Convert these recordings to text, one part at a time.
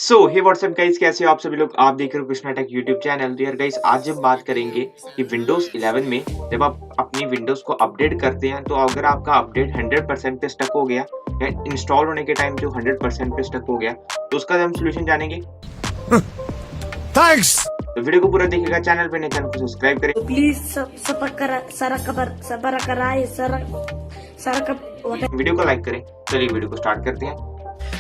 सो हे WhatsApp guys, कैसे हो आप सभी लोग। आप देख रहे हो कृष्णा टेक यूट्यूब चैनल। तो यार गाइस, आज हम बात करेंगे कि विंडोज 11 में जब आप अपनी विंडोज को अपडेट करते हैं तो अगर आपका अपडेट 100% पे स्टक हो गया या इंस्टॉल होने के टाइम जो 100% पे स्टक हो गया तो उसका हम सोल्यूशन जानेंगे। थैंक्स। तो वीडियो को पूरा देखिएगा, चैनल पे नए चैनल को सब्सक्राइब करें। तो प्लीज सबर कराए वीडियो को लाइक करें। चलिए वीडियो को स्टार्ट करते हैं।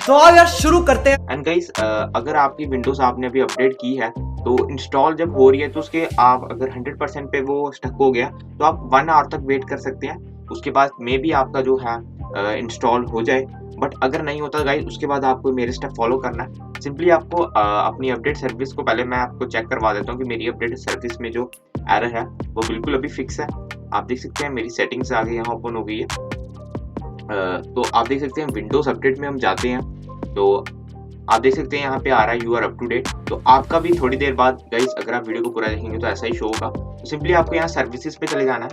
तो आओ यार शुरू करते हैं। एंड गाइस, अगर आपकी विंडोज आपने अभी अपडेट की है तो इंस्टॉल जब हो रही है तो उसके आप अगर 100% पे वो स्टक हो गया तो आप 1 आवर तक वेट कर सकते हैं। उसके बाद मे बी आपका जो है इंस्टॉल हो जाए। बट अगर नहीं होता गाइस, उसके बाद आपको मेरे स्टेप फॉलो करना है। सिंपली आपको अपनी अपडेट सर्विस को पहले मैं आपको चेक करवा देता हूँ कि मेरी अपडेट सर्विस में जो एरर है वो बिल्कुल अभी फिक्स है। आप देख सकते हैं मेरी सेटिंग्स आगे यहाँ ओपन हो गई है। तो आप देख सकते हैं विंडोज अपडेट में हम जाते हैं तो आप देख सकते हैं यहाँ पे आ रहा है you are up to date. तो आपका भी थोड़ी देर बाद गाइस, अगर आप वीडियो को पूरा देखेंगे तो ऐसा ही शो होगा। तो सिंपली आपको यहाँ सर्विसेज पे चले जाना है।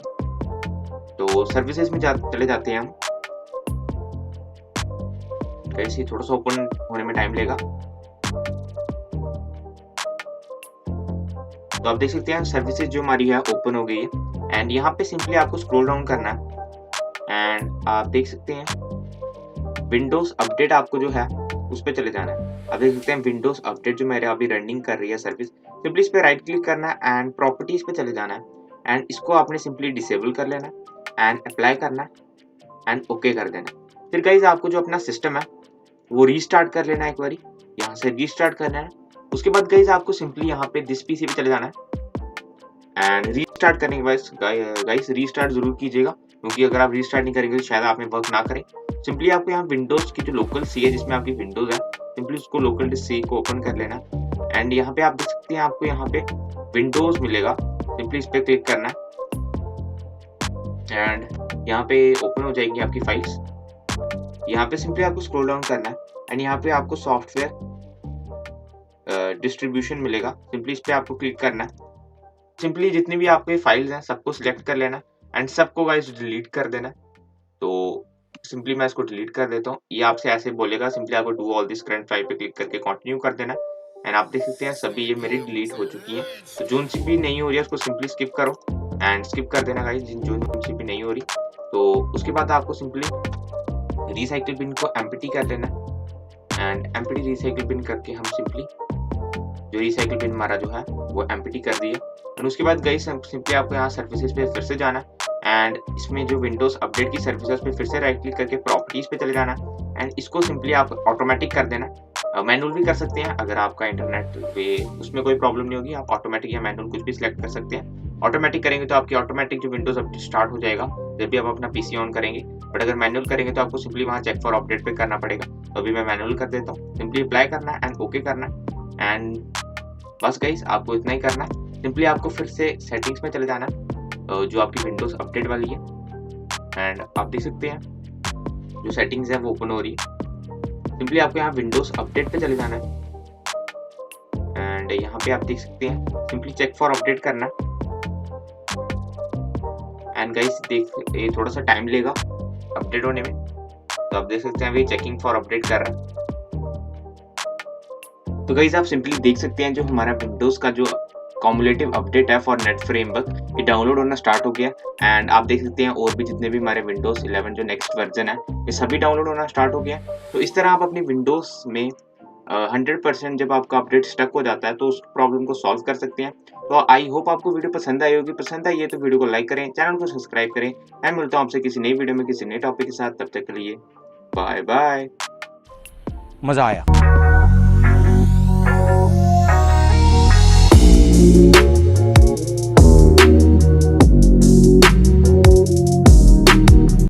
तो सर्विसेज में चले जाते हैं हम। गाइस ये थोड़ा सा ओपन होने में टाइम लेगा। तो आप देख सकते हैं सर्विसेज जो हमारी है ओपन हो गई है। एंड यहाँ पे सिंपली आपको स्क्रॉल डाउन करना है एंड आप देख सकते हैं विंडोज अपडेट आपको जो है उस पर चले जाना है। आप देख सकते हैं विंडोज अपडेट जो मेरे अभी रनिंग कर रही है सर्विस। सिंपली इस पे राइट क्लिक करना है एंड प्रॉपर्टीज पे चले जाना है एंड इसको आपने सिंपली डिसेबल कर लेना है एंड अप्लाई करना है एंड ओके कर देना है। फिर गाइस आपको जो अपना सिस्टम है वो रीस्टार्ट कर लेना है। एक बारी यहाँ से रीस्टार्ट करना है। उसके बाद गाइस आपको सिंपली यहाँ पे दिस पीसी पे चले जाना है एंड रीस्टार्ट करने के बाद गाइस रीस्टार्ट जरूर कीजिएगा, क्योंकि अगर आप रीस्टार्ट नहीं करेंगे तो शायद आप में वर्क ना करें। सिंपली आपको यहाँ विंडोज की जो लोकल सी है जिसमें आपकी विंडोज है, सिंपली उसको लोकल सी को ओपन कर लेना एंड यहाँ पे आप देख सकते हैं आपको यहाँ पे विंडोज मिलेगा। सिंपली इस पे क्लिक करना है एंड यहाँ पे ओपन हो जाएंगी आपकी फाइल्स। यहाँ पे सिंपली आपको स्क्रॉल डाउन करना है एंड यहाँ पे आपको सॉफ्टवेयर डिस्ट्रीब्यूशन मिलेगा। सिंपली इस पे आपको क्लिक करना है। सिंपली जितनी भी आपके फाइल्स हैं सबको सिलेक्ट कर लेना एंड सबको गाइस डिलीट कर देना। तो सिंपली मैं इसको डिलीट कर देता हूँ। ये आपसे ऐसे बोलेगा, सिंपली आपको do all this current file पे क्लिक करके कंटिन्यू कर देना एंड आप देख सकते हैं सभी ये मेरी डिलीट हो चुकी हैं। तो जो सी भी नहीं हो रही है उसको सिंपली स्किप करो एंड स्किप कर देना गाइस जो सी भी नहीं हो रही। तो उसके बाद आपको सिंपली रिसाइकिल बिन को एम्प्टी कर लेना एंड एम्प्टी रिसाइकिल बिन करके हम सिंपली जो रिसाइकिल बिन हमारा जो है वो एम्प्टी कर दिए। और उसके बाद गाइस सिंपली आपको यहाँ सर्विसेज पे फिर से जाना एंड इसमें जो विंडोज अपडेट की सर्विसेज पे फिर से राइट क्लिक करके प्रॉपर्टीज पे चले जाना एंड इसको सिंपली आप ऑटोमेटिक कर देना। मैनुअल भी कर सकते हैं अगर आपका इंटरनेट पे उसमें कोई प्रॉब्लम नहीं होगी। आप ऑटोमेटिक या मैनुअल कुछ भी सिलेक्ट कर सकते हैं। ऑटोमेटिक करेंगे तो आपकी ऑटोमेटिक जो विंडोज अपडेट स्टार्ट हो जाएगा जब भी आप अपना पीसी ऑन करेंगे। बट अगर मैनुअल करेंगे तो आपको सिंपली वहाँ चेक फॉर अपडेट पे करना पड़ेगा। तो अभी मैं मैनुअल कर देता हूँ। सिंपली अप्लाई करना एंड ओके करना एंड बस गाइस आपको इतना ही करना है। सिंपली आपको फिर से सेटिंग्स में चले जाना जो आपकी विंडोज अपडेट वाली है एंड आप देख सकते हैं जो सेटिंग्स है वो ओपन हो रही है। सिंपली आपको यहाँ विंडोज अपडेट पे चले जाना है एंड यहाँ पे आप देख सकते हैं सिंपली चेक फॉर अपडेट करना एंड गाइस देख ये थोड़ा सा टाइम लेगा अपडेट होने में। तो आप देख सकते हैं अभी चेकिंग फॉर अपडेट कर रहा है। तो गाइस आप सिंपली देख सकते हैं जो हमारा विंडोज का जो कॉमुलेटिव अपडेट है फॉर नेट फ्रेमवर्क ये डाउनलोड होना स्टार्ट हो गया एंड आप देख सकते हैं और भी जितने भी हमारे विंडोज 11 जो नेक्स्ट वर्जन है ये सभी डाउनलोड होना स्टार्ट हो गया। तो इस तरह आप अपनी विंडोज में 100% जब आपका अपडेट स्टक हो जाता है तो उस प्रॉब्लम को सॉल्व कर सकते हैं। तो आई होप आपको वीडियो पसंद आई होगी। पसंद आई है तो वीडियो को लाइक करें, चैनल को सब्सक्राइब करें। मैं मिलता हूँ आपसे किसी नई वीडियो में किसी नए टॉपिक के साथ। तब तक के लिए बाय बाय। मजा आया।